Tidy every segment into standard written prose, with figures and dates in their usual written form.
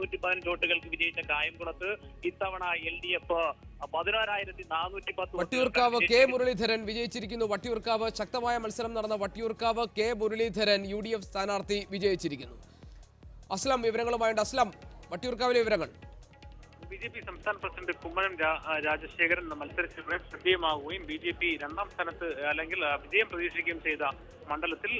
315 വോട്ടുകൾക്ക് വിജയിച്ച കായംകുളത്ത് ഇത്തവണ LDF 16,410. വട്ടിയൂർക്കാവ് കെ മുരളീധരൻ വിജയിച്ചിരിക്കുന്നു. വട്ടിയൂർക്കാവ് ശക്തമായ മത്സരം നടന്ന വട്ടിയൂർക്കാവ് കെ മുരളീധരൻ UDF സ്ഥാനാർത്ഥി വിജയിച്ചിരിക്കുന്നു. അസ്ലം വിവരങ്ങളുമായുണ്ട്. അസ്ലം, വട്ടിയൂർക്കാവിലെ വിവരങ്ങൾ. BJP സംസ്ഥാന പ്രസിഡന്റ് കുമ്മനം രാജശേഖരൻ മത്സരിച്ചവിടെ ശ്രദ്ധേയമാവുകയും BJP രണ്ടാം സ്ഥാനത്ത് അല്ലെങ്കിൽ വിജയം പ്രതീക്ഷിക്കുകയും ചെയ്ത മണ്ഡലത്തിൽ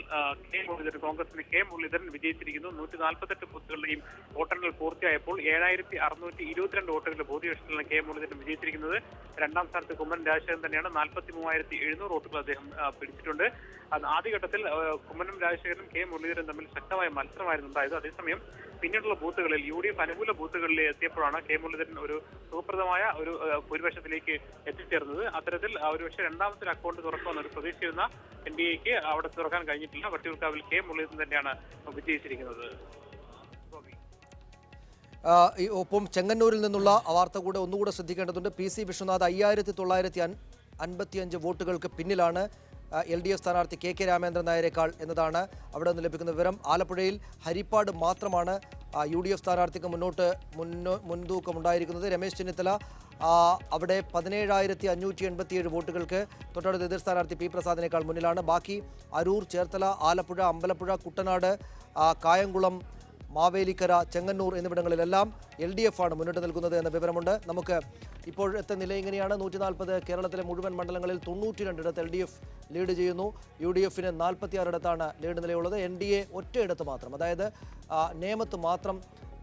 കെ മുരളീധരൻ, കോൺഗ്രസിന്റെ കെ മുരളീധരൻ വിജയിച്ചിരിക്കുന്നു. 148 ബൂത്തുകളുടെയും വോട്ടെണ്ണൽ പൂർത്തിയായപ്പോൾ 7,622 വോട്ടുകളുടെ ഭൂരിപക്ഷത്തിലാണ് കെ മുരളീധരൻ വിജയിച്ചിരിക്കുന്നത്. രണ്ടാം സ്ഥാനത്ത് കുമ്മനം രാജശേഖരൻ തന്നെയാണ്. 43,700 വോട്ടുകൾ അദ്ദേഹം പിടിച്ചിട്ടുണ്ട്. ആദ്യഘട്ടത്തിൽ കുമ്മനം രാജശേഖരൻ കെ മുരളീധരൻ തമ്മിൽ ശക്തമായ മത്സരമായിരുന്നു ഉണ്ടായത്. അതേസമയം പിന്നീടുള്ള ബൂത്തുകളിൽ UDF അനുകൂല ബൂത്തുകളിൽ എത്തിയപ്പോഴാണ് കെ മുരളീധരൻ ഒരു സുഖപ്രദമായ ഒരു ഭൂരിപക്ഷത്തിലേക്ക് എത്തിച്ചേർന്നത്. അത്തരത്തിൽ ഒരുപക്ഷെ രണ്ടാമത്തെ അക്കൗണ്ട് തുറക്കുമെന്ന് ഒരു പ്രതീക്ഷിച്ചിരുന്ന NDAക്ക് അവിടെ തുറക്കാൻ കഴിഞ്ഞിട്ടില്ല. വട്ടിയൂർക്കാവിൽ കെ മുരളീധരൻ തന്നെയാണ് വിജയിച്ചിരിക്കുന്നത്. ഒപ്പം ചെങ്ങന്നൂരിൽ നിന്നുള്ള വാർത്ത കൂടെ ഒന്നുകൂടെ ശ്രദ്ധിക്കേണ്ടതുണ്ട്. PC വിശ്വനാഥ് 5,955 വോട്ടുകൾക്ക് പിന്നിലാണ് LDF സ്ഥാനാർത്ഥി KK രാമേന്ദ്രൻ നായരെക്കാൾ എന്നതാണ് അവിടെ നിന്ന് ലഭിക്കുന്ന വിവരം. ആലപ്പുഴയിൽ ഹരിപ്പാട് മാത്രമാണ് UDF സ്ഥാനാർത്ഥിക്ക് മുൻതൂക്കമുണ്ടായിരിക്കുന്നത്. രമേശ് ചെന്നിത്തല അവിടെ 17,587 വോട്ടുകൾക്ക് തൊട്ടടുത്ത എതിർ സ്ഥാനാർത്ഥി P പ്രസാദിനേക്കാൾ മുന്നിലാണ്. ബാക്കി അരൂർ, ചേർത്തല, ആലപ്പുഴ, അമ്പലപ്പുഴ, കുട്ടനാട്, കായംകുളം, മാവേലിക്കര, ചെങ്ങന്നൂർ എന്നിവിടങ്ങളിലെല്ലാം LDF ആണ് മുന്നിട്ട് നിൽക്കുന്നത് എന്ന വിവരമുണ്ട്. നമുക്ക് ഇപ്പോഴത്തെ നില ഇങ്ങനെയാണ്. 140 കേരളത്തിലെ മുഴുവൻ മണ്ഡലങ്ങളിൽ 92 ഇടത്ത് LDF ലീഡ് ചെയ്യുന്നു. UDFന് 46 ഇടത്താണ് ലീഡ് നിലയുള്ളത്. NDA ഒറ്റയിടത്ത് മാത്രം, അതായത് നേമത്ത് മാത്രം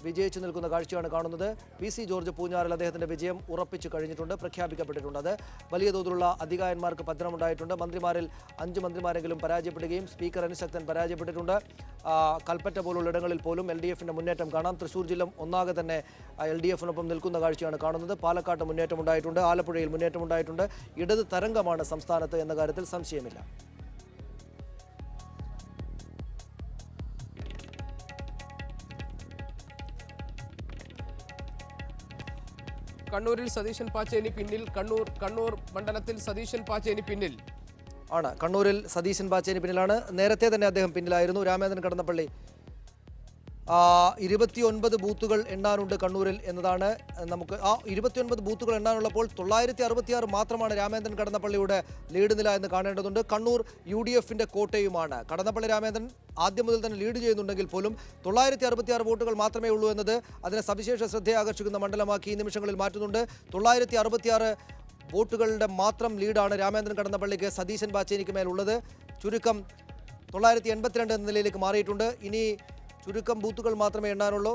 വിജയിച്ചു നിൽക്കുന്ന കാഴ്ചയാണ് കാണുന്നത്. PC ജോർജ് പൂഞ്ഞാറിൽ അദ്ദേഹത്തിൻ്റെ വിജയം ഉറപ്പിച്ചു കഴിഞ്ഞിട്ടുണ്ട്, പ്രഖ്യാപിക്കപ്പെട്ടിട്ടുണ്ട്. അത് വലിയ തോതിലുള്ള അധികായന്മാർക്ക് പതനമുണ്ടായിട്ടുണ്ട്. മന്ത്രിമാരിൽ 5 മന്ത്രിമാരെങ്കിലും പരാജയപ്പെടുകയും സ്പീക്കർ അനുശക്തൻ പരാജയപ്പെട്ടിട്ടുണ്ട്. കൽപ്പറ്റ പോലുള്ള ഇടങ്ങളിൽ പോലും LDFിൻ്റെ മുന്നേറ്റം കാണാം. തൃശ്ശൂർ ജില്ല ഒന്നാകെ തന്നെ LDFിനൊപ്പം നിൽക്കുന്ന കാഴ്ചയാണ് കാണുന്നത്. പാലക്കാട്ട് മുന്നേറ്റമുണ്ടായിട്ടുണ്ട്, ആലപ്പുഴയിൽ മുന്നേറ്റമുണ്ടായിട്ടുണ്ട്. ഇടത് തരംഗമാണ് സംസ്ഥാനത്ത് എന്ന കാര്യത്തിൽ സംശയമില്ല. കണ്ണൂരിൽ സതീശൻ പാച്ചേനി പിന്നിൽ. കണ്ണൂർ മണ്ഡലത്തിൽ സതീശൻ പാച്ചേനി പിന്നിൽ ആണ്. കണ്ണൂരിൽ സതീശൻ പാച്ചേനി പിന്നിലാണ്. നേരത്തെ തന്നെ അദ്ദേഹം പിന്നിലായിരുന്നു. രാമേന്ദ്രൻ കടന്നപ്പള്ളി 29 ബൂത്തുകൾ എണ്ണാനുണ്ട് കണ്ണൂരിൽ എന്നതാണ് നമുക്ക്. 29 ബൂത്തുകൾ എണ്ണാനുള്ളപ്പോൾ 966 മാത്രമാണ് രാമേന്ദ്രൻ കടന്നപ്പള്ളിയുടെ ലീഡ് നില എന്ന് കാണേണ്ടതുണ്ട്. കണ്ണൂർ UDFിൻ്റെ കോട്ടയുമാണ്. കടന്നപ്പള്ളി രാമേന്ദ്രൻ ആദ്യം മുതൽ തന്നെ ലീഡ് ചെയ്യുന്നുണ്ടെങ്കിൽ പോലും 966 വോട്ടുകൾ മാത്രമേ ഉള്ളൂ എന്നത് അതിനെ സവിശേഷ ശ്രദ്ധയാകർഷിക്കുന്ന മണ്ഡലമാക്കി ഈ നിമിഷങ്ങളിൽ മാറ്റുന്നുണ്ട്. 966 വോട്ടുകളുടെ മാത്രം ലീഡാണ് രാമേന്ദ്രൻ കടന്നപ്പള്ളിക്ക് സതീശൻ പാച്ചേനിക്ക് മേലുള്ളത്. ചുരുക്കം 982 എന്ന നിലയിലേക്ക് മാറിയിട്ടുണ്ട്. ഇനി ചുരുക്കം ബൂത്തുകൾ മാത്രമേ എണ്ണാനുള്ളൂ.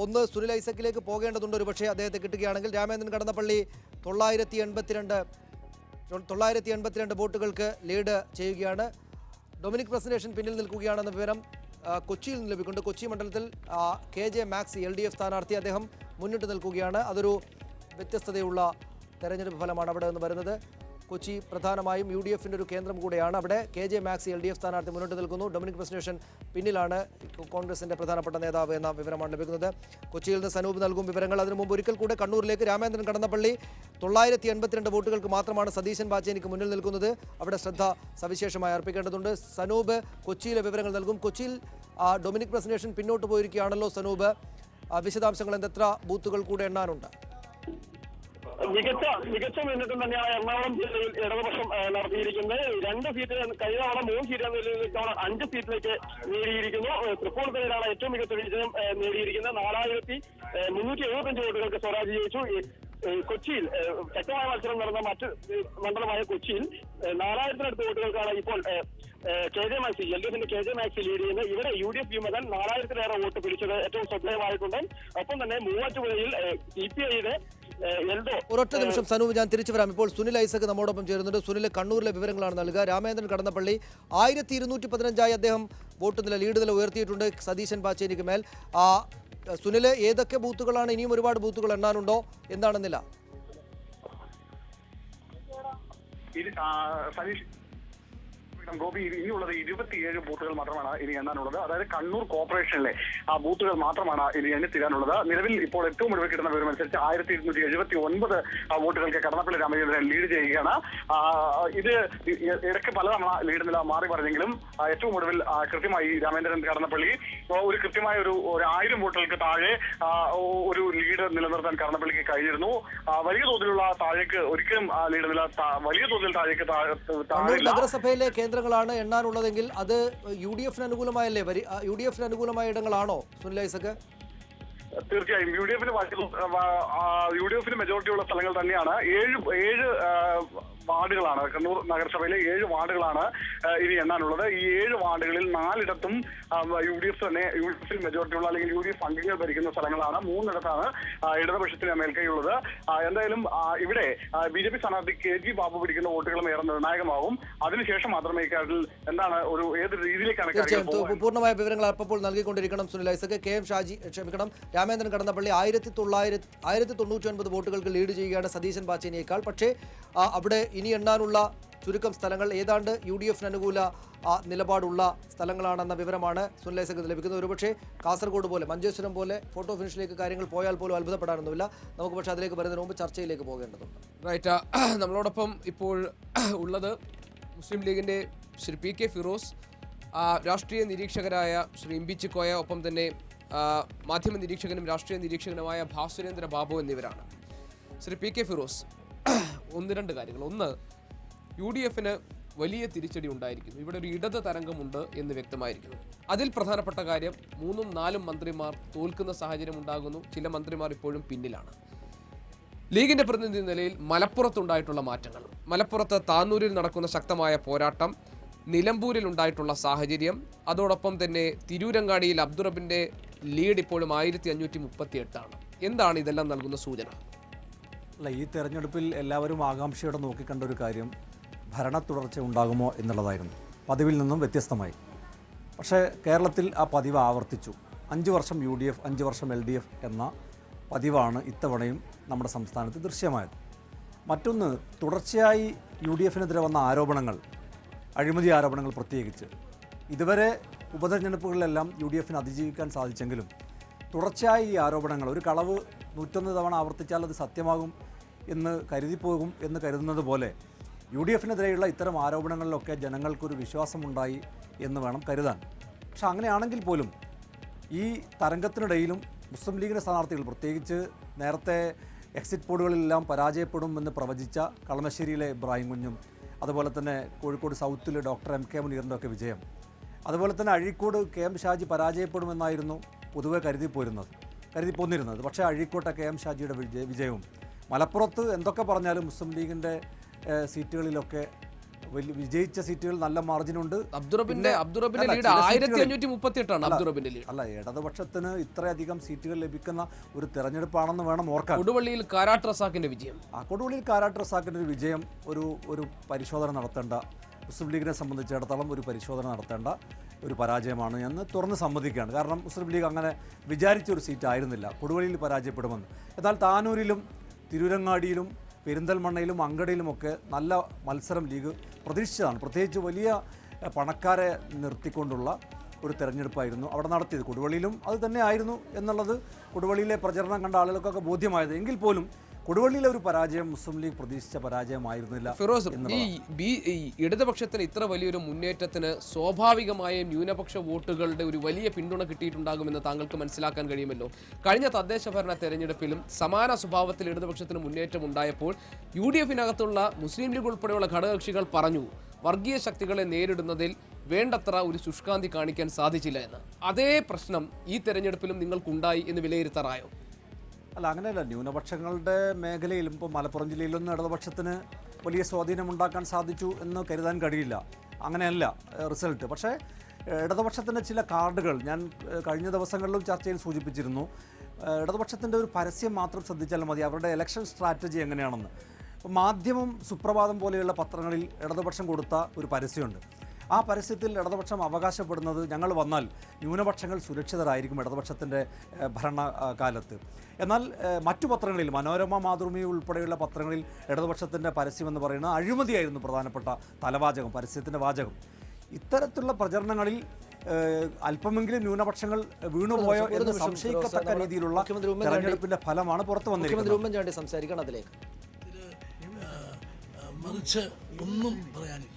ഒന്ന് സുനിൽ ഐസക്കിലേക്ക് പോകേണ്ടതുണ്ട്. ഒരു പക്ഷേ അദ്ദേഹത്തെ കിട്ടുകയാണെങ്കിൽ. രാമേന്ദ്രൻ കടന്നപ്പള്ളി 982 വോട്ടുകൾക്ക് ലീഡ് ചെയ്യുകയാണ്. ഡൊമിനിക് പ്രസന്റേഷൻ പിന്നിൽ നിൽക്കുകയാണെന്ന വിവരം കൊച്ചിയിൽ നിന്ന് ലഭിക്കുന്നുണ്ട്. കൊച്ചി മണ്ഡലത്തിൽ KJ മാക്സി LDF സ്ഥാനാർത്ഥി, അദ്ദേഹം മുന്നിട്ട് നിൽക്കുകയാണ്. അതൊരു വ്യത്യസ്തതയുള്ള തെരഞ്ഞെടുപ്പ് ഫലമാണ് അവിടെ നിന്ന് വരുന്നത്. കൊച്ചി പ്രധാനമായും UDFിൻ്റെ ഒരു കേന്ദ്രം കൂടെയാണ്. അവിടെ KJ മാക്സി LDF സ്ഥാനാർത്ഥി മുന്നോട്ട് നിൽക്കുന്നു. ഡൊമിനിക് പ്രസന്റേഷൻ പിന്നിലാണ് കോൺഗ്രസിൻ്റെ പ്രധാനപ്പെട്ട നേതാവ് എന്ന വിവരമാണ് ലഭിക്കുന്നത്. കൊച്ചിയിൽ നിന്ന് സനൂപ് നൽകും വിവരങ്ങൾ. അതിനു മുമ്പ് ഒരിക്കൽ കൂടെ കണ്ണൂരിലേക്ക്. രാമേന്ദ്രൻ കടന്നപ്പള്ളി 982 വോട്ടുകൾക്ക് മാത്രമാണ് സതീശൻ പാച്ചേനിക്ക് മുന്നിൽ നിൽക്കുന്നത്. അവിടെ ശ്രദ്ധ സവിശേഷമായി അർപ്പിക്കേണ്ടതുണ്ട്. സനൂപ് കൊച്ചിയിലെ വിവരങ്ങൾ നൽകും. കൊച്ചിയിൽ ഡൊമിനിക് പ്രസന്റേഷൻ പിന്നോട്ട് പോയിരിക്കുകയാണല്ലോ സനൂപ്. വിശദാംശങ്ങൾ എത്ര ബൂത്തുകൾ കൂടെ എണ്ണാനുണ്ട്? മികച്ച മുന്നേറ്റം തന്നെയാണ് എറണാകുളം ജില്ലയിൽ ഇടതുപക്ഷം നടത്തിയിരിക്കുന്നത്. 2 സീറ്റ്, കഴിഞ്ഞ തവണ 3 സീറ്റ് എന്ന നിലയിൽ ഇത്തവണ 5 സീറ്റിലേക്ക് നേടിയിരിക്കുന്നു. തൃപ്പൂണിത്തുറയിലാണ് ഏറ്റവും മികച്ച വിജയം നേടിയിരിക്കുന്നത്. 4,375 വോട്ടുകൾക്ക് സ്വരാജ് ജയിച്ചു. കൊച്ചിയിൽ ശക്തമായ മത്സരം നടന്ന മറ്റ് മണ്ഡലമായ കൊച്ചിയിൽ 4,000-അടുത്ത് വോട്ടുകൾക്കാണ് ഇപ്പോൾ KJ മാക്സി, LDFിന്റെ KJ മാക്സി ലീഡ് ചെയ്യുന്നത്. ഇവിടെ UDF വിമതൻ 4,000-ലേറെ വോട്ട് പിടിച്ചത് ഏറ്റവും ശ്രദ്ധേയമായിട്ടുണ്ട്. ഒപ്പം തന്നെ മൂവാറ്റുപുഴയിൽ CPIയുടെ ഒരൊറ്റ നിമിഷം സനൂപ്, ഞാൻ തിരിച്ചു വരാം. ഇപ്പോൾ സുനിൽ ഐസക് നമ്മോടൊപ്പം ചേരുന്നുണ്ട്. സുനിൽ കണ്ണൂരിലെ വിവരങ്ങളാണ് നൽകുക. രാമേന്ദ്രൻ കടന്നപ്പള്ളി 1215 അദ്ദേഹം വോട്ട് നില ലീഡ് നില ഉയർത്തിയിട്ടുണ്ട് സതീശൻ പാച്ചേനിക്ക് മേൽ. സുനിൽ, ഏതൊക്കെ ബൂത്തുകളാണ്? ഇനിയും ഒരുപാട് ബൂത്തുകൾ എണ്ണാനുണ്ടോ? എന്താണ് നില? ഗോപി, ഇനിയുള്ളത് 27 ബൂത്തുകൾ മാത്രമാണ് ഇനി എണ്ണാനുള്ളത്. അതായത് കണ്ണൂർ കോർപ്പറേഷനിലെ ആ ബൂത്തുകൾ മാത്രമാണ് ഇനി എണ്ണിത്തീരാനുള്ളത്. നിലവിൽ ഇപ്പോൾ ഏറ്റവും ഒടുവിൽ കിട്ടുന്ന വിവരമനുസരിച്ച് 1279 വോട്ടുകൾക്ക് കടന്നപ്പള്ളി രാമചന്ദ്രൻ ലീഡ് ചെയ്യുകയാണ്. ഇത് ഇടയ്ക്ക് പലതവണ ലീഡ് നില മാറി പറഞ്ഞെങ്കിലും ഏറ്റവും ഒടുവിൽ കൃത്യമായി രാമചന്ദ്രൻ കടന്നപ്പള്ളി ഒരു കൃത്യമായ ഒരു 1000 വോട്ടുകൾക്ക് താഴെ ഒരു ലീഡ് നിലനിർത്താൻ കടന്നപ്പള്ളിക്ക് കഴിഞ്ഞിരുന്നു. വലിയ തോതിലുള്ള താഴേക്ക് ഒരിക്കലും ലീഡ് നില വലിയ തോതിൽ താഴേക്ക് നഗരസഭയിലെ കേന്ദ്രങ്ങളാണ് എണ്ണാനുള്ളതെങ്കിൽ അത് UDF അനുകൂലമായല്ലേ? UDF അനുകൂലമായ ഇടങ്ങളാണോ സുനിൽ ഐസക്? തീർച്ചയായും UDF മെജോറിറ്റിയുള്ള സ്ഥലങ്ങൾ തന്നെയാണ്. ഏഴ് വാർഡുകളാണ് കണ്ണൂർ നഗരസഭയിലെ 7 വാർഡുകളാണ് ഇനി എണ്ണാനുള്ളത്. ഈ 7 വാർഡുകളിൽ 4ഇടത്തും UDF മെജോറിറ്റിയുള്ള അല്ലെങ്കിൽ UDF അംഗങ്ങൾ ഭരിക്കുന്ന സ്ഥലങ്ങളാണ്. 3ഇടത്താണ് ഇടതുപക്ഷത്തിന് മേൽക്കൈയുള്ളത്. എന്തായാലും ഇവിടെ BJP സ്ഥാനാർത്ഥി KG ബാബു പിടിക്കുന്ന വോട്ടുകളും ഏറെ നിർണായകമാവും. അതിനുശേഷം മാത്രമേ ഇക്കാര്യത്തിൽ എന്താണ് ഏത് രീതിയിലേക്കാണ് പൂർണ്ണമായ വിവരങ്ങൾ അപ്പോൾ നൽകിക്കൊണ്ടിരിക്കണം സുനിൽ ഐസക്. രാമേന്ദ്രൻ കടന്നപ്പള്ളി 1099 വോട്ടുകൾക്ക് ലീഡ് ചെയ്യുകയാണ് സതീശൻ പാച്ചേനിയേക്കാൾ. പക്ഷേ അവിടെ ഇനി എണ്ണാനുള്ള ചുരുക്കം സ്ഥലങ്ങൾ ഏതാണ്ട് UDF അനുകൂല നിലപാടുള്ള സ്ഥലങ്ങളാണെന്ന വിവരമാണ് സുനിൽ ഐസക് ലഭിക്കുന്നത്. ഒരുപക്ഷെ കാസർഗോഡ് പോലെ മഞ്ചേശ്വരം പോലെ ഫോട്ടോ ഫിനിഷിലേക്ക് കാര്യങ്ങൾ പോയാൽ പോലും അത്ഭുതപ്പെടാനൊന്നുമില്ല. നമുക്ക് പക്ഷേ അതിലേക്ക് വരുന്നതിന് മുമ്പ് ചർച്ചയിലേക്ക് പോകേണ്ടതുണ്ട്. റൈറ്റ്, നമ്മളോടൊപ്പം ഇപ്പോൾ ഉള്ളത് മുസ്ലിം ലീഗിൻ്റെ ശ്രീ PK ഫിറോസ്, രാഷ്ട്രീയ നിരീക്ഷകരായ ശ്രീ ഇമ്പിച്ചി കോയ, ഒപ്പം തന്നെ മാധ്യമ നിരീക്ഷകനും രാഷ്ട്രീയ നിരീക്ഷകനുമായ ഭാസുരേന്ദ്ര ബാബു എന്നിവരാണ്. ശ്രീ PK ഫിറോസ്, 1-2 കാര്യങ്ങൾ. ഒന്ന്, UDFന് വലിയ തിരിച്ചടി ഉണ്ടായിരിക്കുന്നു. ഇവിടെ ഒരു ഇടത് തരംഗമുണ്ട് എന്ന് വ്യക്തമായിരിക്കുന്നു. അതിൽ പ്രധാനപ്പെട്ട കാര്യം 3-4 മന്ത്രിമാർ തോൽക്കുന്ന സാഹചര്യം ഉണ്ടാകുന്നു. ചില മന്ത്രിമാർ ഇപ്പോഴും പിന്നിലാണ്. ലീഗിന്റെ പ്രതിനിധി നിലയിൽ മലപ്പുറത്തുണ്ടായിട്ടുള്ള മാറ്റങ്ങൾ, മലപ്പുറത്ത് താന്നൂരിൽ നടക്കുന്ന ശക്തമായ പോരാട്ടം, നിലമ്പൂരിൽ ഉണ്ടായിട്ടുള്ള സാഹചര്യം, അതോടൊപ്പം തന്നെ തിരൂരങ്ങാടിയിൽ അബ്ദുറബിന്റെ ലീഡ് ഇപ്പോഴും 1538 എന്താണ് ഇതെല്ലാം നൽകുന്ന സൂചന? അല്ല, ഈ തെരഞ്ഞെടുപ്പിൽ എല്ലാവരും ആകാംക്ഷയോടെ നോക്കിക്കണ്ട ഒരു കാര്യം ഭരണ തുടർച്ച ഉണ്ടാകുമോ എന്നുള്ളതായിരുന്നു, പതിവിൽ നിന്നും വ്യത്യസ്തമായി. പക്ഷേ കേരളത്തിൽ ആ പതിവ് ആവർത്തിച്ചു. 5 വർഷം UDF, 5 വർഷം LDF എന്ന പതിവാണ് ഇത്തവണയും നമ്മുടെ സംസ്ഥാനത്ത് ദൃശ്യമായത്. മറ്റൊന്ന്, തുടർച്ചയായി UDFനെതിരെ വന്ന ആരോപണങ്ങൾ, അഴിമതി ആരോപണങ്ങൾ പ്രത്യേകിച്ച്, ഇതുവരെ ഉപതെരഞ്ഞെടുപ്പുകളിലെല്ലാം UDFന് അതിജീവിക്കാൻ സാധിച്ചെങ്കിലും തുടർച്ചയായി ഈ ആരോപണങ്ങൾ, ഒരു കളവ് 101 തവണ ആവർത്തിച്ചാൽ അത് സത്യമാകും എന്ന് കരുതിപ്പോകും എന്ന് കരുതുന്നത് പോലെ UDFനെതിരെയുള്ള ഇത്തരം ആരോപണങ്ങളിലൊക്കെ ജനങ്ങൾക്കൊരു വിശ്വാസമുണ്ടായി എന്ന് വേണം കരുതാൻ. പക്ഷെ അങ്ങനെയാണെങ്കിൽ പോലും ഈ തരംഗത്തിനിടയിലും മുസ്ലിം ലീഗിൻ്റെ സ്ഥാനാർത്ഥികൾ, പ്രത്യേകിച്ച് നേരത്തെ എക്സിറ്റ് പോളുകളിലെല്ലാം പരാജയപ്പെടുമെന്ന് പ്രവചിച്ച കളമശ്ശേരിയിലെ ഇബ്രാഹിം കുഞ്ഞും, അതുപോലെ തന്നെ കോഴിക്കോട് സൗത്തിൽ ഡോക്ടർ MK മുനീറിൻ്റെ ഒക്കെ വിജയം, അതുപോലെ തന്നെ അഴീക്കോട് KM ഷാജി പരാജയപ്പെടുമെന്നായിരുന്നു പൊതുവെ കരുതിപ്പോന്നിരുന്നത്. പക്ഷേ അഴീക്കോട്ടെ KM ഷാജിയുടെ വിജയവും, മലപ്പുറത്ത് എന്തൊക്കെ പറഞ്ഞാലും മുസ്ലിം ലീഗിൻ്റെ സീറ്റുകളിലൊക്കെ വിജയിച്ച സീറ്റുകൾ നല്ല മാർജിനുണ്ട്. അല്ല, ഇടതുപക്ഷത്തിന് ഇത്രയധികം സീറ്റുകൾ ലഭിക്കുന്ന ഒരു തെരഞ്ഞെടുപ്പാണെന്ന് വേണം ഓർക്കാൻ. കൊടുവള്ളിയിൽ കാരാട്ട് റസാക്കിന്റെ വിജയം, കൊടുവള്ളിയിൽ കാരാട്ട് റസാക്കിന്റെ ഒരു വിജയം ഒരു പരിശോധന നടത്തേണ്ട, മുസ്ലിം ലീഗിനെ സംബന്ധിച്ചിടത്തോളം ഒരു പരിശോധന നടത്തേണ്ട ഒരു പരാജയമാണ് എന്ന് തുറന്ന് സമ്മതിക്കുകയാണ്. കാരണം മുസ്ലിം ലീഗ് അങ്ങനെ വിചാരിച്ചൊരു സീറ്റ് ആയിരുന്നില്ല കൊടുവള്ളിയിൽ പരാജയപ്പെടുമെന്ന്. എന്നാൽ താനൂരിലും തിരൂരങ്ങാടിയിലും പെരിന്തൽമണ്ണയിലും അങ്കടയിലുമൊക്കെ നല്ല മത്സരം ലീഗ് പ്രതീക്ഷിച്ചതാണ്. പ്രത്യേകിച്ച് വലിയ പണക്കാരെ നിർത്തിക്കൊണ്ടുള്ള ഒരു തെരഞ്ഞെടുപ്പായിരുന്നു അവിടെ നടത്തിയത്. കൊടുവള്ളിയിലും അത് തന്നെ ആയിരുന്നു എന്നുള്ളത് കൊടുവള്ളിയിലെ പ്രചരണം കണ്ട ആളുകൾക്കൊക്കെ ബോധ്യമായത്. എങ്കിൽ പോലും കൊടുവള്ളിയിലെ ഒരു പരാജയം മുസ്ലിം ലീഗ് പ്രതീക്ഷിച്ച പരാജയമായിരുന്നില്ല. ഫിറോസ്, ഈ ഇടതുപക്ഷത്തിന് ഇത്ര വലിയൊരു മുന്നേറ്റത്തിന് സ്വാഭാവികമായും ന്യൂനപക്ഷ വോട്ടുകളുടെ ഒരു വലിയ പിന്തുണ കിട്ടിയിട്ടുണ്ടാകുമെന്ന് താങ്കൾക്ക് മനസ്സിലാക്കാൻ കഴിയുമല്ലോ. കഴിഞ്ഞ തദ്ദേശ ഭരണ തെരഞ്ഞെടുപ്പിലും സമാന സ്വഭാവത്തിൽ ഇടതുപക്ഷത്തിന് മുന്നേറ്റം ഉണ്ടായപ്പോൾ UDFനകത്തുള്ള മുസ്ലിം ലീഗ് ഉൾപ്പെടെയുള്ള ഘടകകക്ഷികൾ പറഞ്ഞു വർഗീയ ശക്തികളെ നേരിടുന്നതിൽ വേണ്ടത്ര ഒരു ശുഷ്കാന്തി കാണിക്കാൻ സാധിച്ചില്ല എന്ന്. അതേ പ്രശ്നം ഈ തെരഞ്ഞെടുപ്പിലും നിങ്ങൾക്കുണ്ടായി എന്ന് വിലയിരുത്താറായോ? അല്ല, അങ്ങനെയല്ല. ന്യൂനപക്ഷങ്ങളുടെ മേഖലയിലും ഇപ്പോൾ മലപ്പുറം ജില്ലയിലൊന്നും ഇടതുപക്ഷത്തിന് വലിയ സ്വാധീനമുണ്ടാക്കാൻ സാധിച്ചു എന്ന് കരുതാൻ കഴിയില്ല. അങ്ങനെയല്ല റിസൾട്ട്. പക്ഷേ ഇടതുപക്ഷത്തിൻ്റെ ചില കാർഡുകൾ ഞാൻ കഴിഞ്ഞ ദിവസങ്ങളിലും ചർച്ചയിൽ സൂചിപ്പിച്ചിരുന്നു. ഇടതുപക്ഷത്തിൻ്റെ ഒരു പരസ്യം മാത്രം ശ്രദ്ധിച്ചാൽ മതി, അവരുടെ ഇലക്ഷൻ സ്ട്രാറ്റജി എങ്ങനെയാണെന്ന്. ഇപ്പോൾ മാധ്യമം, സുപ്രഭാതം പോലെയുള്ള പത്രങ്ങളിൽ ഇടതുപക്ഷം കൊടുത്ത ഒരു പരസ്യമുണ്ട്. ആ പരസ്യത്തിൽ ഇടതുപക്ഷം അവകാശപ്പെടുന്നത് ഞങ്ങൾ വന്നാൽ ന്യൂനപക്ഷങ്ങൾ സുരക്ഷിതരായിരിക്കും ഇടതുപക്ഷത്തിൻ്റെ ഭരണകാലത്ത്. എന്നാൽ മറ്റു പത്രങ്ങളിൽ, മനോരമ, മാതൃഭൂമി ഉൾപ്പെടെയുള്ള പത്രങ്ങളിൽ ഇടതുപക്ഷത്തിൻ്റെ പരസ്യമെന്ന് പറയുന്നത് അഴിമതിയായിരുന്നു പ്രധാനപ്പെട്ട തലവാചകം, പരസ്യത്തിൻ്റെ വാചകം. ഇത്തരത്തിലുള്ള പ്രചരണങ്ങളിൽ അല്പമെങ്കിലും ന്യൂനപക്ഷങ്ങൾ വീണുപോയോ എന്ന് സംശയിക്കത്തക്ക രീതിയിലുള്ള തെരഞ്ഞെടുപ്പിന്റെ ഫലമാണ് പുറത്തു വന്നിരിക്കുന്നത്. ഉമ്മൻചാണ്ടി സംസാരിക്കണം അതിലേക്ക്. മറിച്ച് ഒന്നും പറയാനില്ല.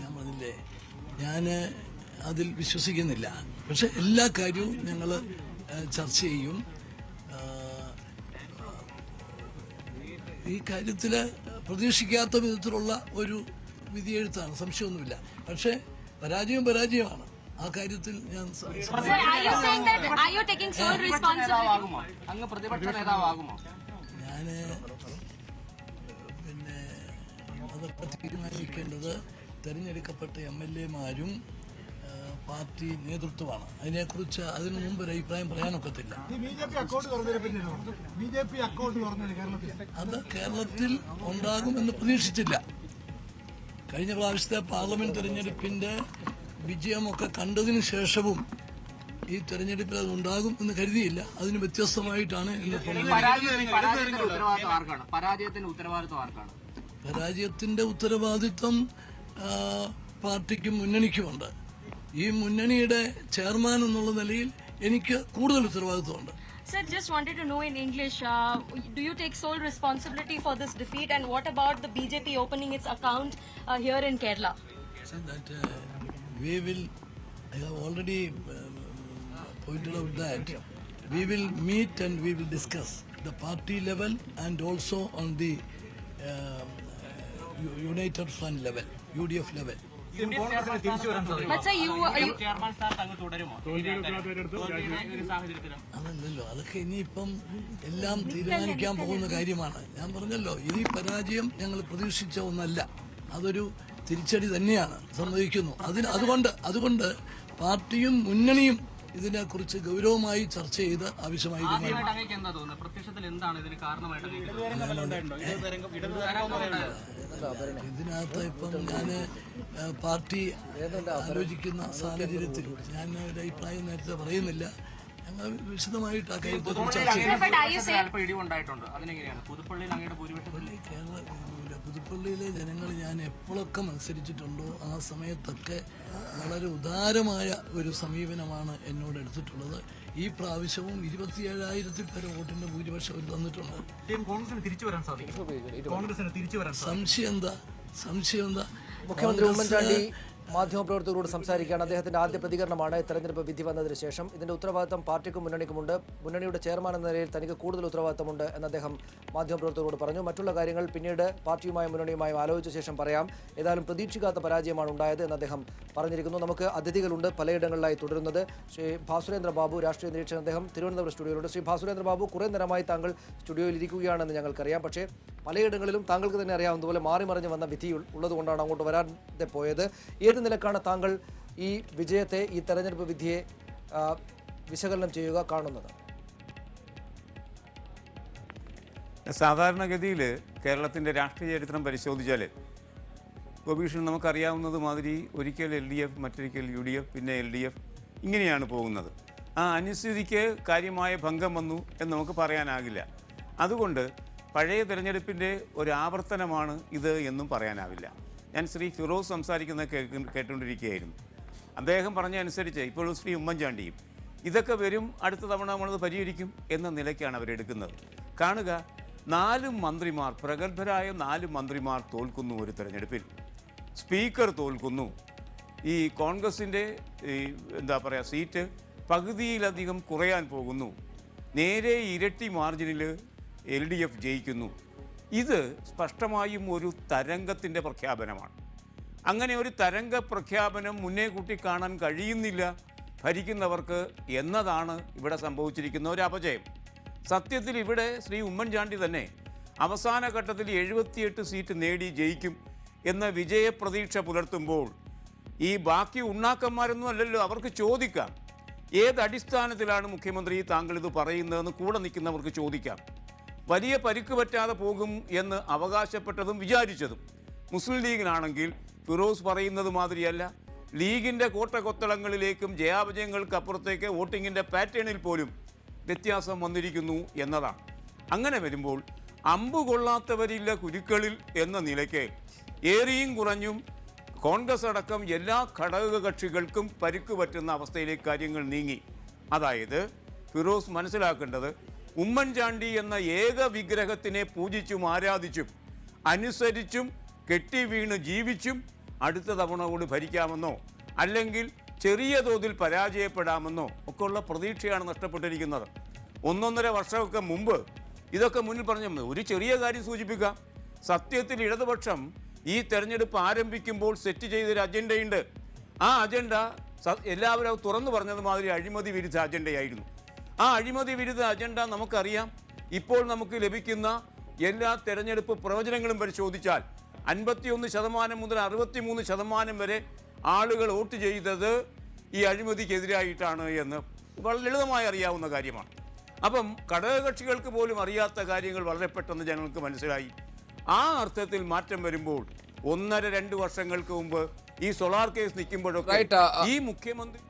ഞാൻ പറഞ്ഞില്ലേ, ഞാൻ അതിൽ വിശ്വസിക്കുന്നില്ല. പക്ഷെ എല്ലാ കാര്യവും ഞങ്ങൾ ചർച്ച ചെയ്യും. ഈ കാര്യത്തിൽ പ്രതീക്ഷിക്കാത്ത വിധത്തിലുള്ള ഒരു വിധിയെഴുത്താണ്, സംശയമൊന്നുമില്ല. പക്ഷേ പരാജയമാണ്. ആ കാര്യത്തിൽ ഞാൻ പിന്നെ അതൊക്കെ തീരുമാനിക്കേണ്ടത് തെരഞ്ഞെടുക്കപ്പെട്ട MLA-മാരും പാർട്ടി നേതൃത്വമാണ്. അതിനെക്കുറിച്ച് അതിനു മുമ്പ് ഒരു അഭിപ്രായം പറയാനൊക്കത്തില്ല. അത് കേരളത്തിൽ ഉണ്ടാകുമെന്ന് പ്രതീക്ഷിച്ചില്ല. കഴിഞ്ഞ പ്രാവശ്യത്തെ പാർലമെന്റ് തെരഞ്ഞെടുപ്പിന്റെ വിജയമൊക്കെ കണ്ടതിന് ശേഷവും ഈ തെരഞ്ഞെടുപ്പിൽ അത് ഉണ്ടാകും എന്ന് കരുതിയില്ല. അതിന് വ്യത്യസ്തമായിട്ടാണ് പരാജയത്തിന്റെ ഉത്തരവാദിത്വം പാർട്ടിക്കും മുന്നണിക്കുമുണ്ട്. ഈ മുന്നണിയുടെ ചെയർമാൻ എന്നുള്ള നിലയിൽ എനിക്ക് കൂടുതൽ ഉത്തരവാദിത്വമുണ്ട്. Sir, just wanted to know in English, do you take sole responsibility for this defeat, and what about the BJP opening its account here in Kerala? So that we will, I have already pointed out that we will meet and we will discuss the party level and also on the United Front level, UDF level. But sir, അതല്ലല്ലോ, അതൊക്കെ ഇനിയിപ്പം എല്ലാം തീരുമാനിക്കാൻ പോകുന്ന കാര്യമാണ്. ഞാൻ പറഞ്ഞല്ലോ, ഈ പരാജയം ഞങ്ങൾ പ്രതീക്ഷിച്ച ഒന്നല്ല, അതൊരു തിരിച്ചടി തന്നെയാണ്, സമ്മതിക്കുന്നു. അതുകൊണ്ട് പാർട്ടിയും മുന്നണിയും ഇതിനെക്കുറിച്ച് ഗൗരവമായി ചർച്ച ചെയ്ത് ആവശ്യമായി ഇതിനകത്ത് ഇപ്പം ഞാൻ പാർട്ടി ആലോചിക്കുന്ന സാഹചര്യത്തിൽ ഞാൻ ഒരു അഭിപ്രായം നേരത്തെ പറയുന്നില്ല. ഞങ്ങൾ വിശദമായിട്ട് ആ കാര്യത്തെ ചർച്ച പുതുപ്പള്ളിയിലെ ജനങ്ങൾ ഞാൻ എപ്പോഴൊക്കെ മത്സരിച്ചിട്ടുണ്ടോ ആ സമയത്തൊക്കെ വളരെ ഉദാരമായ ഒരു സമീപനമാണ് എന്നോട് എടുത്തിട്ടുള്ളത്. ഈ പ്രാവശ്യവും 27,000 പേരെ വോട്ടിന്റെ ഭൂരിപക്ഷം അവർ തന്നിട്ടുണ്ട്. സംശയം എന്താ? മുഖ്യമന്ത്രി ഉമ്മൻചാണ്ടി മാധ്യമപ്രവർത്തകരോട് സംസാരിക്കുകയാണ്. അദ്ദേഹത്തിന്റെ ആദ്യ പ്രതികരണമാണ് തെരഞ്ഞെടുപ്പ് വിധി വന്നതിന് ശേഷം. ഇതിന്റെ ഉത്തരവാദിത്തം പാർട്ടിക്കും മുന്നണിക്കുമുണ്ട്. മുന്നണിയുടെ ചെയർമാൻ എന്ന നിലയിൽ തനിക്ക് കൂടുതൽ ഉത്തരവാദിത്തമുണ്ട് എന്ന് അദ്ദേഹം മാധ്യമപ്രവർത്തകരോട് പറഞ്ഞു. മറ്റുള്ള കാര്യങ്ങൾ പിന്നീട് പാർട്ടിയുമായും മുന്നണിയുമായും ആലോചിച്ച ശേഷം പറയാം. ഏതായാലും പ്രതീക്ഷിക്കാത്ത പരാജയമാണ് ഉണ്ടായത് എന്ന് അദ്ദേഹം പറഞ്ഞിരിക്കുന്നു. നമുക്ക് അതിഥികളുണ്ട് പലയിടങ്ങളിലായി തുടരുന്നത്. ശ്രീ ഭാസുരേന്ദ്ര ബാബു, രാഷ്ട്രീയ നിരീക്ഷകൻ, അദ്ദേഹം തിരുവനന്തപുരം സ്റ്റുഡിയോയിലുണ്ട്. ശ്രീ ഭാസുരേന്ദ്ര ബാബു, കുറേ നേരമായി താങ്കൾ സ്റ്റുഡിയോയിൽ ഇരിക്കുകയാണെന്ന് ഞങ്ങൾക്കറിയാം. പക്ഷേ പലയിടങ്ങളിലും താങ്കൾക്ക് തന്നെ അറിയാവുന്നതുപോലെ മാറി മറിഞ്ഞ് വന്ന വിധി ഉള്ളതുകൊണ്ടാണ് അങ്ങോട്ട് വരാതെ പോയത്. ഏത് നിലക്കാണ് താങ്കൾ ഈ വിജയത്തെ, ഈ തെരഞ്ഞെടുപ്പ് വിധിയെ വിശകലനം ചെയ്യുക, കാണുന്നത്? സാധാരണഗതിയിൽ കേരളത്തിൻ്റെ രാഷ്ട്രീയ ചരിത്രം പരിശോധിച്ചാൽ ഗോപീഷൻ നമുക്കറിയാവുന്നത് മാതിരി ഒരിക്കൽ LDF, മറ്റൊരിക്കൽ UDF, പിന്നെ LDF, ഇങ്ങനെയാണ് പോകുന്നത്. ആ അനുസ്ഥിതിക്ക് കാര്യമായ ഭംഗം വന്നു എന്ന് നമുക്ക് പറയാനാകില്ല. അതുകൊണ്ട് പഴയ തിരഞ്ഞെടുപ്പിൻ്റെ ഒരു ആവർത്തനമാണ് ഇത് എന്നും പറയാനാവില്ല. ഞാൻ ശ്രീ ഫിറോസ് സംസാരിക്കുന്നത് കേട്ടുകൊണ്ടിരിക്കുകയായിരുന്നു. അദ്ദേഹം പറഞ്ഞ അനുസരിച്ച് ഇപ്പോഴും ശ്രീ ഉമ്മൻചാണ്ടിയും ഇതൊക്കെ വരും, അടുത്ത തവണ നമ്മളത് പരിഹരിക്കും എന്ന നിലയ്ക്കാണ് അവരെടുക്കുന്നത്. കാണുക, 4 മന്ത്രിമാർ, പ്രഗത്ഭരായ 4 മന്ത്രിമാർ തോൽക്കുന്നു ഒരു തെരഞ്ഞെടുപ്പിൽ. സ്പീക്കർ തോൽക്കുന്നു. ഈ കോൺഗ്രസിൻ്റെ സീറ്റ് പകുതിയിലധികം കുറയാൻ പോകുന്നു. നേരെ ഇരട്ടി മാർജിനിൽ LDF ജയിക്കുന്നു. ഇത് സ്പഷ്ടമായും ഒരു തരംഗത്തിൻ്റെ പ്രഖ്യാപനമാണ്. അങ്ങനെ ഒരു തരംഗ പ്രഖ്യാപനം മുന്നേ കൂട്ടി കാണാൻ കഴിയുന്നില്ല ഭരിക്കുന്നവർക്ക് എന്നതാണ് ഇവിടെ സംഭവിച്ചിരിക്കുന്ന ഒരു അപജയം. സത്യത്തിൽ ഇവിടെ ശ്രീ ഉമ്മൻചാണ്ടി തന്നെ അവസാന ഘട്ടത്തിൽ 78 സീറ്റ് നേടി ജയിക്കും എന്ന വിജയപ്രതീക്ഷ പുലർത്തുമ്പോൾ ഈ ബാക്കി ഉണ്ണാക്കന്മാരൊന്നും അല്ലല്ലോ, അവർക്ക് ചോദിക്കാം, ഏതടിസ്ഥാനത്തിലാണ് മുഖ്യമന്ത്രി താങ്കൾ ഇത് പറയുന്നതെന്ന് കൂടെ നിൽക്കുന്നവർക്ക് ചോദിക്കാം. വലിയ പരിക്ക് പറ്റാതെ പോകും എന്ന് അവകാശപ്പെട്ടതും വിചാരിച്ചതും മുസ്ലിം ലീഗിനാണെങ്കിൽ ഫിറോസ് പറയുന്നത് മാതിരിയല്ല. ലീഗിൻ്റെ കോട്ടകൊത്തളങ്ങളിലേക്കും ജയാപജയങ്ങൾക്കപ്പുറത്തേക്ക് വോട്ടിങ്ങിൻ്റെ പാറ്റേണിൽ പോലും വ്യത്യാസം വന്നിരിക്കുന്നു എന്നതാണ്. അങ്ങനെ വരുമ്പോൾ അമ്പ് കൊള്ളാത്തവരില്ല കുരുക്കളിൽ എന്ന നിലയ്ക്ക് ഏറിയും കുറഞ്ഞും കോൺഗ്രസ് അടക്കം എല്ലാ ഘടക കക്ഷികൾക്കും പരിക്ക് പറ്റുന്ന അവസ്ഥയിലേക്ക് കാര്യങ്ങൾ നീങ്ങി. അതായത് ഫിറോസ് മനസ്സിലാക്കേണ്ടത് ഉമ്മൻചാണ്ടി എന്ന ഏക വിഗ്രഹത്തിനെ പൂജിച്ചും ആരാധിച്ചും അനുസരിച്ചും കെട്ടി വീണ് ജീവിച്ചും അടുത്ത തവണ കൂടി ഭരിക്കാമെന്നോ അല്ലെങ്കിൽ ചെറിയ തോതിൽ പരാജയപ്പെടാമെന്നോ ഒക്കെ ഉള്ള പ്രതീക്ഷയാണ് നഷ്ടപ്പെട്ടിരിക്കുന്നത്. 1.5 വർഷമൊക്കെ മുമ്പ് ഇതൊക്കെ മുന്നിൽ പറഞ്ഞു. ഒരു ചെറിയ കാര്യം സൂചിപ്പിക്കാം. സത്യത്തിൽ ഇടതുപക്ഷം ഈ തെരഞ്ഞെടുപ്പ് ആരംഭിക്കുമ്പോൾ സെറ്റ് ചെയ്തൊരു അജണ്ടയുണ്ട്. ആ അജണ്ട എല്ലാവരും തുറന്നു പറഞ്ഞത് മാതിരി അഴിമതി വിരുദ്ധ അജണ്ടയായിരുന്നു. ആ അഴിമതി വിരുദ്ധ അജണ്ട നമുക്കറിയാം. ഇപ്പോൾ നമുക്ക് ലഭിക്കുന്ന എല്ലാ തെരഞ്ഞെടുപ്പ് പ്രവചനങ്ങളും പരിശോധിച്ചാൽ 51% മുതൽ 63% വരെ ആളുകൾ വോട്ട് ചെയ്തത് ഈ അഴിമതിക്കെതിരായിട്ടാണ് എന്ന് വളരെ ലളിതമായി അറിയാവുന്ന കാര്യമാണ്. അപ്പം ഘടകകക്ഷികൾക്ക് പോലും അറിയാത്ത കാര്യങ്ങൾ വളരെ പെട്ടെന്ന് ജനങ്ങൾക്ക് മനസ്സിലായി. ആ അർത്ഥത്തിൽ മാറ്റം വരുമ്പോൾ 1.5-2 വർഷങ്ങൾക്ക് മുമ്പ് ഈ സോളാർ കേസ് നിൽക്കുമ്പോഴൊക്കെ ഈ മുഖ്യമന്ത്രി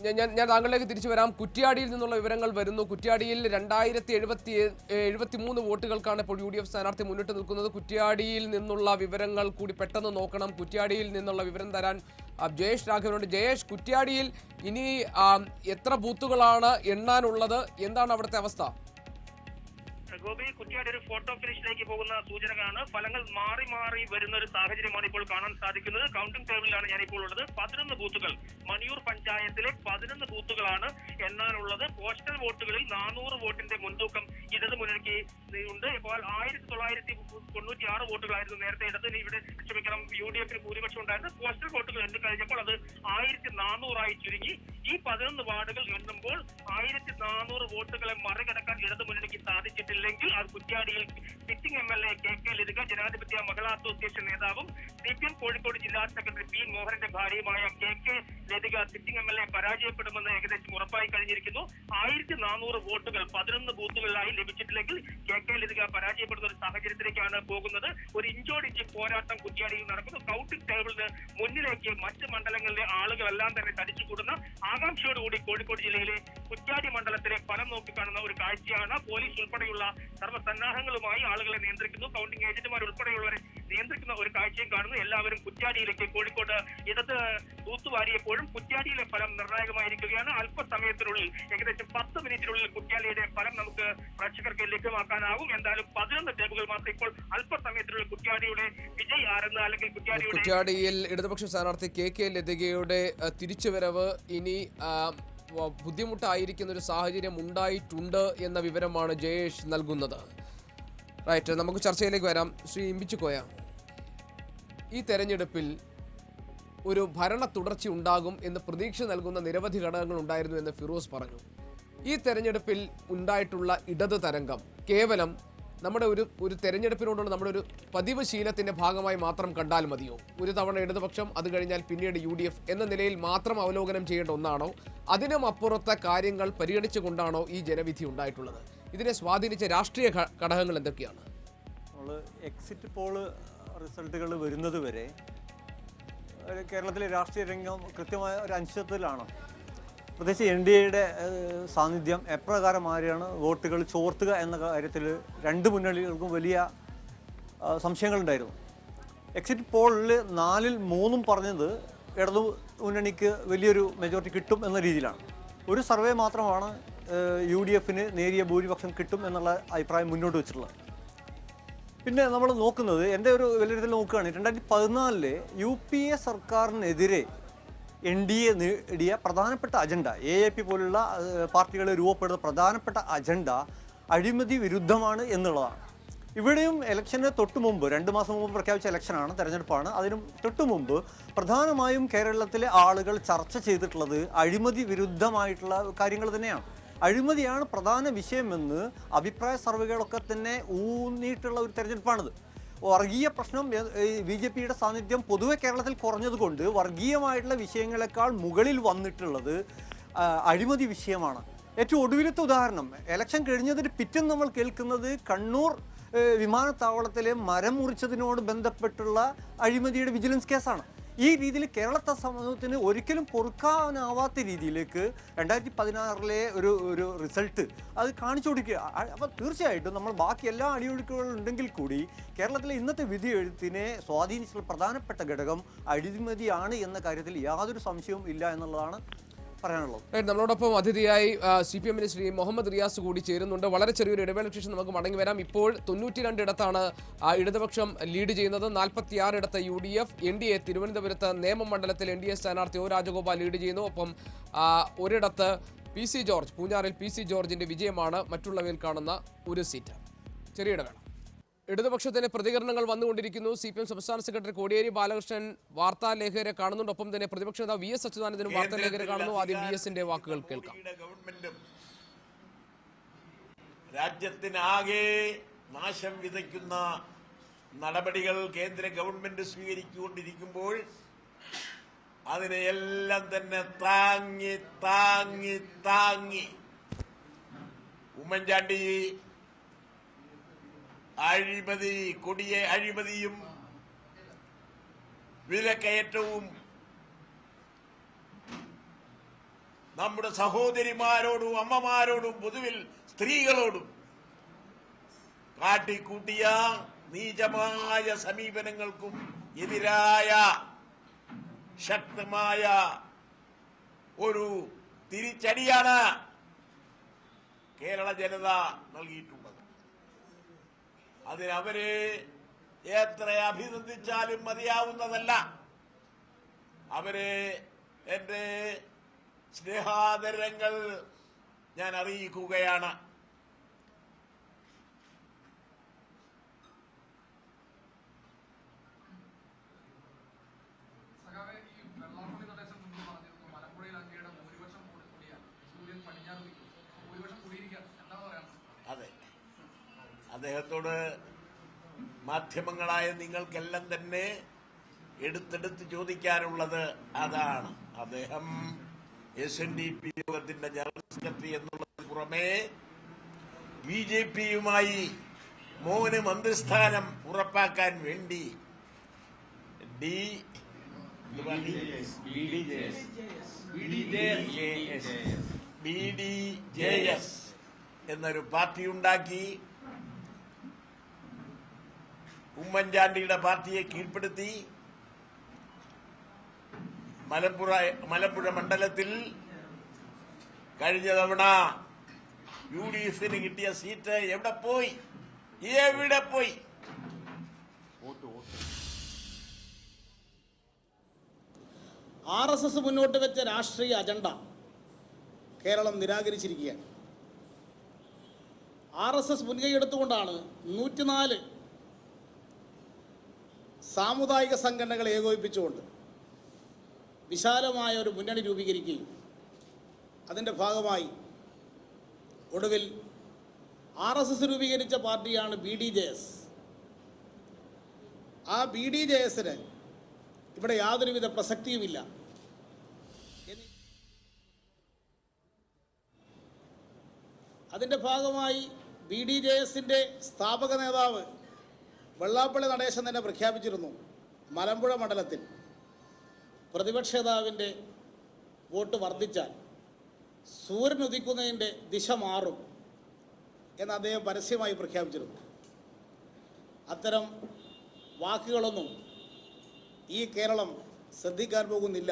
ഞാൻ താങ്കളിലേക്ക് തിരിച്ചു വരാം. കുറ്റ്യാടിയിൽ നിന്നുള്ള വിവരങ്ങൾ വരുന്നു. കുറ്റ്യാടിയിൽ 2073 വോട്ടുകൾക്കാണ് ഇപ്പോൾ UDF സ്ഥാനാർത്ഥി മുന്നിട്ട് നിൽക്കുന്നത്. കുറ്റ്യാടിയിൽ നിന്നുള്ള വിവരങ്ങൾ കൂടി പെട്ടെന്ന് നോക്കണം. കുറ്റ്യാടിയിൽ നിന്നുള്ള വിവരം തരാൻ ജയേഷ് രാഘവനുണ്ട്. ജയേഷ്, കുറ്റ്യാടിയിൽ ഇനി എത്ര ബൂത്തുകളാണ് എണ്ണാനുള്ളത്? എന്താണ് അവിടുത്തെ അവസ്ഥ? ഗോപി, കുറ്റ്യാടി ഒരു ഫോട്ടോ ഫിനിഷിലേക്ക് പോകുന്ന സൂചനകളാണ്. ഫലങ്ങൾ മാറി മാറി വരുന്ന ഒരു സാഹചര്യമാണ് ഇപ്പോൾ കാണാൻ സാധിക്കുന്നത്. കൗണ്ടിംഗ് ടേബിളിലാണ് ഞാനിപ്പോൾ ഉള്ളത്. 11 ബൂത്തുകൾ, മണിയൂർ പഞ്ചായത്തിലെ 11 ബൂത്തുകളാണ് എണ്ണാനുള്ളത്. പോസ്റ്റൽ വോട്ടുകളിൽ 400 വോട്ടിന്റെ മുൻതൂക്കം ഇടത് മുന്നണിക്ക് ഉണ്ട്. ഇപ്പോൾ 1996 വോട്ടുകളായിരുന്നു നേരത്തെ ഇടതിന് ഇവിടെ ക്ഷമിക്കണം UDF ഭൂരിപക്ഷം ഉണ്ടായിരുന്നു. പോസ്റ്റൽ വോട്ടുകൾ എണ്ണി കഴിഞ്ഞപ്പോൾ അത് 1400 ചുരുങ്ങി. ഈ 11 വാർഡുകൾ എണ്ണുമ്പോൾ 1400 വോട്ടുകളെ മറികടക്കാൻ ഇടതു മുന്നണിക്ക് സാധിച്ചിട്ടില്ലെങ്കിൽ അത് കുറ്റ്യാടിയിൽ sitting MLA KK Lathika, Janadhipathya Mahila association നേതാവും CPM കോഴിക്കോട് ജില്ലാ സെക്രട്ടറി P മോഹനന്റെ ഭാര്യയുമായ KK ലതിക സിറ്റിംഗ് MLA പരാജയപ്പെടുമെന്ന് ഏകദേശം ഉറപ്പായി കഴിഞ്ഞിരിക്കുന്നു. 1400 വോട്ടുകൾ 11 ബൂത്തുകളിലായി ലഭിച്ചിട്ടില്ലെങ്കിൽ KK ലതിക പരാജയപ്പെടുന്ന ഒരു സാഹചര്യത്തിലേക്കാണ് പോകുന്നത്. ഒരു ഇഞ്ചോടിഞ്ച് പോരാട്ടം കുറ്റ്യാടിയിൽ നടക്കുന്നു. കൗണ്ടിംഗ് ടേബിളിന് മുന്നിലേക്ക് മറ്റ് മണ്ഡലങ്ങളിലെ ആളുകളെല്ലാം തന്നെ തടിച്ചുകൂടുന്ന ആകാംക്ഷയോടുകൂടി കോഴിക്കോട് ജില്ലയിലെ കുറ്റ്യാടി മണ്ഡലത്തിലെ ഫലം നോക്കിക്കാണുന്ന ഒരു കാഴ്ചയാണ്. പോലീസ് ഉൾപ്പെടെയുള്ള സർവ്വസന്നാഹങ്ങളുമായി ആളുകളെ നിയന്ത്രിക്കുന്നു. കൗണ്ടിംഗ് ഏജന്റുമാർ ഉൾപ്പെടെയുള്ളവരെ നിയന്ത്രിക്കുന്ന ഒരു കാഴ്ചയും കാണുന്നു. എല്ലാവരും കുറ്റ്യാടിയിലേക്ക് കോഴിക്കോട് ഇടത് തൂത്തുവാരിയപ്പോഴും കുറ്റ്യാടിയിലെ ഫലം നിർണായകമായിരിക്കുകയാണ്. അല്പസമയത്തിനുള്ളിൽ ഏകദേശം 10 മിനിറ്റിനുള്ളിൽ കുറ്റ്യാടിയുടെ ഫലം നമുക്ക് പ്രേക്ഷകർക്ക് ലഭ്യമാക്കാനാവും. എന്തായാലും 11 ടേബുകൾ മാത്രം ഇപ്പോൾ അല്പസമയത്തിനുള്ളിൽ കുറ്റ്യാടിയുടെ വിജയ് ആരെന്ന് അല്ലെങ്കിൽ കുറ്റ്യാടിയിൽ ഇടതുപക്ഷ സ്ഥാനാർത്ഥി KK ലതികയുടെ തിരിച്ചുവരവ് ഇനി ബുദ്ധിമുട്ടായിരിക്കുന്ന ഒരു സാഹചര്യം ഉണ്ടായിട്ടുണ്ട് എന്ന വിവരമാണ് ജയേഷ് നൽകുന്നത്. റൈറ്റ്, നമുക്ക് ചർച്ചയിലേക്ക് വരാം. ശ്രീ ഇമ്പിച്ചുകോയ, ഈ തെരഞ്ഞെടുപ്പിൽ ഒരു ഭരണ തുടർച്ച ഉണ്ടാകും എന്ന് പ്രതീക്ഷ നൽകുന്ന നിരവധി ഘടകങ്ങൾ ഉണ്ടായിരുന്നു എന്ന് ഫിറോസ് പറഞ്ഞു. ഈ തെരഞ്ഞെടുപ്പിൽ ഉണ്ടായിട്ടുള്ള ഇടത് തരംഗം കേവലം നമ്മുടെ ഒരു തെരഞ്ഞെടുപ്പിനോടുള്ള നമ്മുടെ ഒരു പതിവ് ശീലത്തിൻ്റെ ഭാഗമായി മാത്രം കണ്ടാൽ മതിയോ? ഒരു തവണ ഇടതുപക്ഷം, അത് കഴിഞ്ഞാൽ പിന്നീട് UDF എന്ന നിലയിൽ മാത്രം അവലോകനം ചെയ്യേണ്ട ഒന്നാണോ? അതിനും അപ്പുറത്തെ കാര്യങ്ങൾ പരിഗണിച്ചുകൊണ്ടാണോ ഈ ജനവിധി ഉണ്ടായിട്ടുള്ളത്? ഇതിനെ സ്വാധീനിച്ച രാഷ്ട്രീയ ഘടകങ്ങൾ എന്തൊക്കെയാണ്? നമ്മൾ എക്സിറ്റ് പോള് റിസൾട്ടുകൾ വരുന്നത് വരെ കേരളത്തിലെ രാഷ്ട്രീയ രംഗം കൃത്യമായ ഒരു അനിശ്ചിതത്വത്തിലാണ്. പ്രത്യേകിച്ച് NDAയുടെ സാന്നിധ്യം എപ്രകാരമായാണ് വോട്ടുകൾ ചോർത്തുക എന്ന കാര്യത്തിൽ രണ്ട് മുന്നണികൾക്കും വലിയ സംശയങ്ങളുണ്ടായിരുന്നു. എക്സിറ്റ് പോളിൽ 4-ൽ 3 പറഞ്ഞത് ഇടതു മുന്നണിക്ക് വലിയൊരു മെജോറിറ്റി കിട്ടും എന്ന രീതിയിലാണ്. ഒരു സർവേ മാത്രമാണ് UDFന് നേരിയ ഭൂരിപക്ഷം കിട്ടും എന്നുള്ള അഭിപ്രായം മുന്നോട്ട് വെച്ചിട്ടുള്ളത്. പിന്നെ നമ്മൾ നോക്കുന്നത്, എൻ്റെ ഒരു വിലയിരുത്തൽ നോക്കുകയാണെങ്കിൽ 2014 UPA സർക്കാരിനെതിരെ NDA നേടിയ പ്രധാനപ്പെട്ട അജണ്ട, AAP പോലുള്ള പാർട്ടികൾ രൂപപ്പെടുന്ന പ്രധാനപ്പെട്ട അജണ്ട അഴിമതി വിരുദ്ധമാണ് എന്നുള്ളതാണ്. ഇവിടെയും ഇലക്ഷന് തൊട്ട് മുമ്പ് 2 മാസം മുമ്പ് പ്രഖ്യാപിച്ച ഇലക്ഷനാണ്, തെരഞ്ഞെടുപ്പാണ്. അതിനും തൊട്ട് മുമ്പ് പ്രധാനമായും കേരളത്തിലെ ആളുകൾ ചർച്ച ചെയ്തിട്ടുള്ളത് അഴിമതി വിരുദ്ധമായിട്ടുള്ള കാര്യങ്ങൾ തന്നെയാണ്. അഴിമതിയാണ് പ്രധാന വിഷയമെന്ന് അഭിപ്രായ സർവേകളൊക്കെ തന്നെ ഊന്നിയിട്ടുള്ള ഒരു തെരഞ്ഞെടുപ്പാണിത്. വർഗീയ പ്രശ്നം BJPയുടെ സാന്നിധ്യം പൊതുവെ കേരളത്തിൽ കുറഞ്ഞതുകൊണ്ട് വർഗീയമായിട്ടുള്ള വിഷയങ്ങളെക്കാൾ മുകളിൽ വന്നിട്ടുള്ളത് അഴിമതി വിഷയമാണ്. ഏറ്റവും ഒടുവിലത്തെ ഉദാഹരണം, ഇലക്ഷൻ കഴിഞ്ഞതിന് പിറ്റേന്ന് നമ്മൾ കേൾക്കുന്നത് കണ്ണൂർ വിമാനത്താവളത്തിലെ മരം മുറിച്ചതിനോട് ബന്ധപ്പെട്ടുള്ള അഴിമതിയുടെ വിജിലൻസ് കേസാണ്. ഈ രീതിയിൽ കേരളത്തെ സമൂഹത്തിന് ഒരിക്കലും പൊറുക്കാനാവാത്ത രീതിയിലേക്ക് 2016 ഒരു റിസൾട്ട് അത് കാണിച്ചു കൊടുക്കുക. അപ്പോൾ തീർച്ചയായിട്ടും നമ്മൾ ബാക്കി എല്ലാ അടിയൊഴുക്കുകളുണ്ടെങ്കിൽ കൂടി കേരളത്തിലെ ഇന്നത്തെ വിധി എഴുത്തിനെ സ്വാധീനിച്ചിട്ടുള്ള പ്രധാനപ്പെട്ട ഘടകം അഴിമതിയാണ് എന്ന കാര്യത്തിൽ യാതൊരു സംശയവും ഇല്ല എന്നുള്ളതാണ് പറയാനുള്ളത്. നമ്മളോടൊപ്പം അതിഥിയായി CPM-ന്റെ ശ്രീ മുഹമ്മദ് റിയാസ് കൂടി ചേരുന്നുണ്ട്. വളരെ ചെറിയൊരു ഇടവേളയ്ക്ക് ശേഷം നമുക്ക് മടങ്ങി വരാം. ഇപ്പോൾ 92 ഇടത്താണ് ഇടതുപക്ഷം ലീഡ് ചെയ്യുന്നത്. 46 ഇടത്ത് UDF, NDA തിരുവനന്തപുരത്ത് നേമമണ്ഡലത്തിൽ NDA സ്ഥാനാർത്ഥി O രാജഗോപാൽ ലീഡ് ചെയ്യുന്നു. ഒപ്പം ഒരിടത്ത് PC ജോർജ്, പൂഞ്ഞാറിൽ PC ജോർജിന്റെ വിജയമാണ് മറ്റുള്ളവയിൽ കാണുന്ന ഒരു സീറ്റ്. ചെറിയ ഇടവേള. ഇടതുപക്ഷത്തിന്റെ പ്രതികരണങ്ങൾ വന്നുകൊണ്ടിരിക്കുന്നു. CPM സംസ്ഥാന സെക്രട്ടറി കോടിയേരി ബാലകൃഷ്ണൻ വാർത്താലേഖകരെ കാണുന്നുണ്ട്. ഒപ്പം തന്നെ പ്രതിപക്ഷ നേതാവ് VS അച്യുതാനന്ദനും വാർത്താലേഖകരെ കാണുന്നു. ആദ്യം VS-ന്റെ വാക്കുകൾ കേൾക്കാം. ഗവൺമെന്റും രാജ്യത്തിനാകെ നാശം വിതയ്ക്കുന്ന നടപടികൾ കേന്ദ്ര ഗവൺമെന്റ് സ്വീകരിച്ചുകൊണ്ടിരിക്കുമ്പോൾ അതിനെയെല്ലാം തന്നെ താങ്ങി താങ്ങി താങ്ങി ഉമ്മൻചാണ്ടി കൊടിയ അഴിമതിയും വിലക്കയറ്റവും നമ്മുടെ സഹോദരിമാരോടും അമ്മമാരോടും പൊതുവിൽ സ്ത്രീകളോടും കാട്ടിക്കൂട്ടിയ നീചമായ സമീപനങ്ങൾക്കും എതിരായ ശക്തമായ ഒരു തിരിച്ചടിയാണ് കേരള ജനത നൽകിയിട്ടുള്ളത്. അതിനവരെ എത്ര അഭിനന്ദിച്ചാലും മതിയാവുന്നതല്ല. അവരെ എന്റെ സ്നേഹാദരങ്ങൾ ഞാൻ അറിയിക്കുകയാണ്. അതെ, അദ്ദേഹത്തോട് മാധ്യമങ്ങളായ നിങ്ങൾക്കെല്ലാം തന്നെ എടുത്തെടുത്ത് ചോദിക്കാനുള്ളത് അതാണ്. അദ്ദേഹം SNDP യോഗത്തിന്റെ ജനറൽ സെക്രട്ടറി എന്നുള്ളതിന് പുറമെ BJP-യുമായി മോന് മന്ത്രിസ്ഥാനം ഉറപ്പാക്കാൻ വേണ്ടി BDJS എന്നൊരു പാർട്ടി ഉണ്ടാക്കി ഉമ്മൻചാണ്ടിയുടെ പാർട്ടിയെ കീഴ്പ്പെടുത്തി മലമ്പുഴ മണ്ഡലത്തിൽ കഴിഞ്ഞ തവണ UDF-ന് കിട്ടിയ സീറ്റ് എവിടെ പോയി? RSS മുന്നോട്ട് വെച്ച രാഷ്ട്രീയ അജണ്ട കേരളം നിരാകരിച്ചിരിക്കുകയാണ്. RSS മുൻകൈയെടുത്തുകൊണ്ടാണ് 104 സാമുദായിക സംഘടനകളെ ഏകോപിപ്പിച്ചുകൊണ്ട് വിശാലമായ ഒരു മുന്നണി രൂപീകരിക്കുകയും അതിൻ്റെ ഭാഗമായി ഒടുവിൽ RSS രൂപീകരിച്ച പാർട്ടിയാണ് BDJS. ആ BDJS-ന് ഇവിടെ യാതൊരുവിധ പ്രസക്തിയുമില്ല. അതിൻ്റെ ഭാഗമായി BDJS-ന്റെ സ്ഥാപക നേതാവ് വെള്ളാപ്പള്ളി നടേശൻ തന്നെ പ്രഖ്യാപിച്ചിരുന്നു, മലമ്പുഴ മണ്ഡലത്തിൽ പ്രതിപക്ഷ നേതാവിൻ്റെ വോട്ട് വർദ്ധിച്ചാൽ സൂര്യൻ ഉദിക്കുന്നതിൻ്റെ ദിശ മാറും എന്ന് അദ്ദേഹം പരസ്യമായി പ്രഖ്യാപിച്ചിരുന്നു. അത്തരം വാക്കുകളൊന്നും ഈ കേരളം ശ്രദ്ധിക്കാൻ പോകുന്നില്ല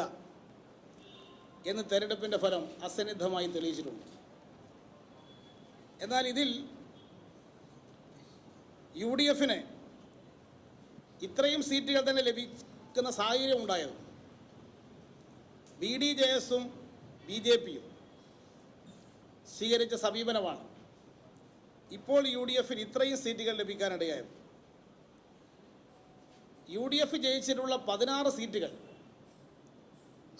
എന്ന് തെരഞ്ഞെടുപ്പിൻ്റെ ഫലം അസന്നിഗ്ധമായി തെളിയിച്ചിട്ടുണ്ട്. എന്നാൽ ഇതിൽ UDF-ന് ഇത്രയും സീറ്റുകൾ തന്നെ ലഭിക്കുന്ന സാഹചര്യം ഉണ്ടായത് BDJS-ഉം BJP-യും സ്വീകരിച്ച സമീപനമാണ് ഇപ്പോൾ UDF-ന് ഇത്രയും സീറ്റുകൾ ലഭിക്കാനിടയായത്. UDF ജയിച്ചിട്ടുള്ള 16 സീറ്റുകൾ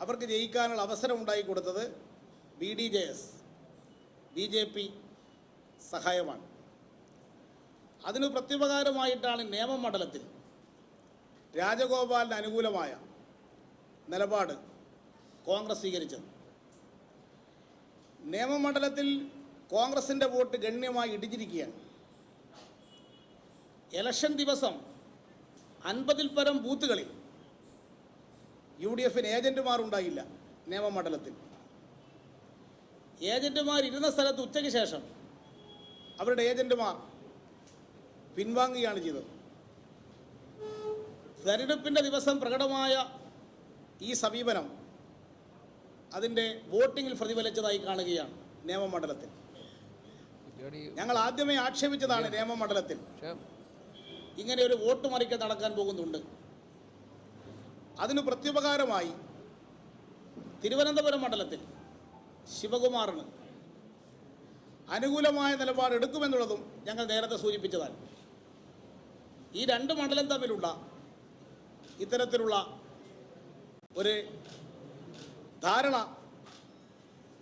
അവർക്ക് ജയിക്കാനുള്ള അവസരം ഉണ്ടായി കൊടുത്തത് BDJS, BJP സഹായമാണ്. അതിന് പ്രത്യുപകാരമായിട്ടാണ് നേമമണ്ഡലത്തിൽ രാജഗോപാലിന് അനുകൂലമായ നിലപാട് കോൺഗ്രസ് സ്വീകരിച്ചത്. നേമമണ്ഡലത്തിൽ കോൺഗ്രസിൻ്റെ വോട്ട് ഗണ്യമായി ഇടിഞ്ഞിരിക്കുകയാണ്. ഇലക്ഷൻ ദിവസം 50-ൽ പരം ബൂത്തുകളിൽ UDF ഏജന്റുമാർ ഉണ്ടായില്ല നിയമമണ്ഡലത്തിൽ. ഏജന്റുമാർ ഇരുന്ന സ്ഥലത്ത് ഉച്ചയ്ക്ക് ശേഷം അവരുടെ ഏജന്റുമാർ പിൻവാങ്ങുകയാണ് ചെയ്തത്. തെരഞ്ഞെടുപ്പിൻ്റെ ദിവസം പ്രകടമായ ഈ സമീപനം അതിൻ്റെ വോട്ടിങ്ങിൽ പ്രതിഫലിച്ചതായി കാണുകയാണ് നിയമമണ്ഡലത്തിൽ. ഞങ്ങൾ ആദ്യമേ ആക്ഷേപിച്ചതാണ് നിയമമണ്ഡലത്തിൽ ഇങ്ങനെ ഒരു വോട്ട് മറിക്കൽ നടക്കാൻ പോകുന്നുണ്ട്. അതിന് പ്രത്യുപകാരമായി തിരുവനന്തപുരം മണ്ഡലത്തിൽ ശിവകുമാറിന് അനുകൂലമായ നിലപാട് എടുക്കുമെന്നുള്ളതും ഞങ്ങൾ നേരത്തെ സൂചിപ്പിച്ചതാണ്. ഈ രണ്ട് മണ്ഡലം തമ്മിലുള്ള ഇത്തരത്തിലുള്ള ഒരു ധാരണ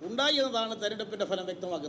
ഉണ്ടായി എന്നതാണ് തെരഞ്ഞെടുപ്പിൻ്റെ ഫലം വ്യക്തമാക്കുന്നത്.